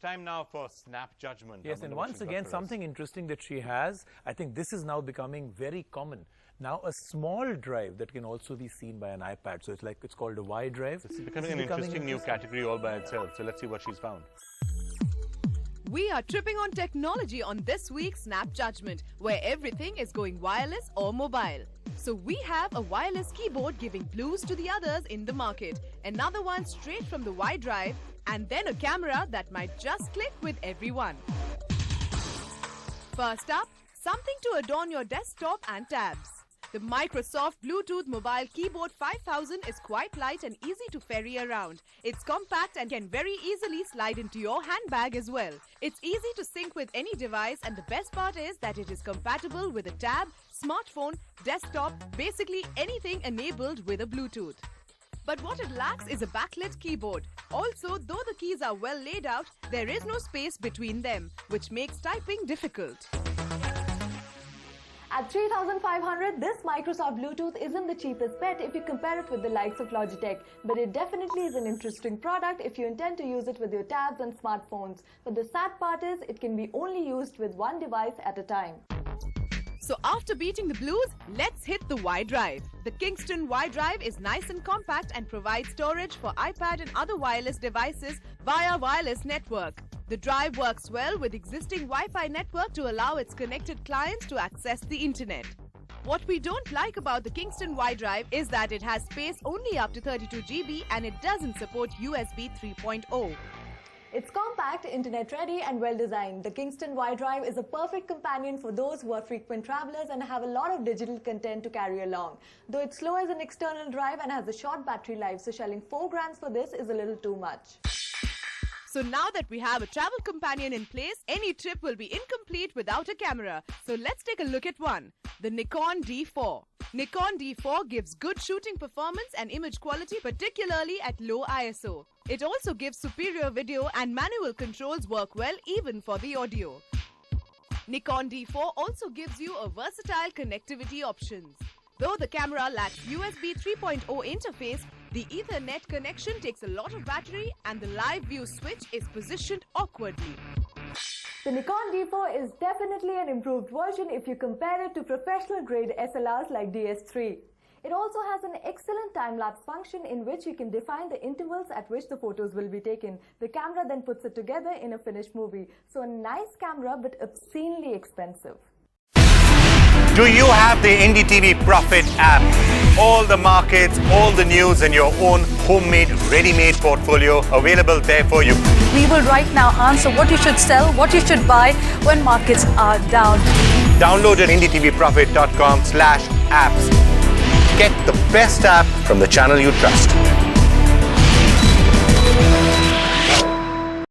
Time now for Snap Judgment. Yes, and once again, something interesting that she has, I think this is now becoming very common. Now, a small drive that can also be seen by an iPad. So it's called a Y drive. It's becoming an interesting new category all by itself. So let's see what she's found. We are tripping on technology on this week's Snap Judgment, where everything is going wireless or mobile. So we have a wireless keyboard giving blues to the others in the market, another one straight from the Y drive, and then a camera that might just click with everyone. First up, something to adorn your desktop and tabs. The Microsoft Bluetooth Mobile Keyboard 5000 is quite light and easy to carry around. It's compact and can very easily slide into your handbag as well. It's easy to sync with any device, and the best part is that it is compatible with a tab, smartphone, desktop, basically anything enabled with a Bluetooth. But what it lacks is a backlit keyboard. Also, though the keys are well laid out, there is no space between them, which makes typing difficult. At $3,500, this Microsoft Bluetooth isn't the cheapest bet if you compare it with the likes of Logitech, but it definitely is an interesting product if you intend to use it with your tabs and smartphones. But the sad part is, it can be only used with one device at a time. So after beating the blues, let's hit the Y drive. The Kingston Y drive is nice and compact and provides storage for iPad and other wireless devices via wireless network. The drive works well with existing Wi-Fi network to allow its connected clients to access the internet. What we don't like about the Kingston Y drive is that it has space only up to 32 GB and it doesn't support USB 3.0. It's compact, internet-ready and well-designed. The Kingston Y drive is a perfect companion for those who are frequent travelers and have a lot of digital content to carry along. Though it's slow as an external drive and has a short battery life, so shelling 4 grand for this is a little too much. So now that we have a travel companion in place, any trip will be incomplete without a camera. So let's take a look at one, the Nikon D4. Nikon D4 gives good shooting performance and image quality, particularly at low ISO. It also gives superior video, and manual controls work well even for the audio. Nikon D4 also gives you a versatile connectivity options. Though the camera lacks USB 3.0 interface, the Ethernet connection takes a lot of battery and the live view switch is positioned awkwardly. The Nikon D4 is definitely an improved version if you compare it to professional grade SLRs like DS3. It also has an excellent time-lapse function in which you can define the intervals at which the photos will be taken. The camera then puts it together in a finished movie. So a nice camera, but obscenely expensive. Do you have the IndyTV Profit app? All the markets, all the news and your own homemade, ready-made portfolio available there for you. We will right now answer what you should sell, what you should buy when markets are down. Download at IndyTVProfit.com/apps. Get the best app from the channel you trust.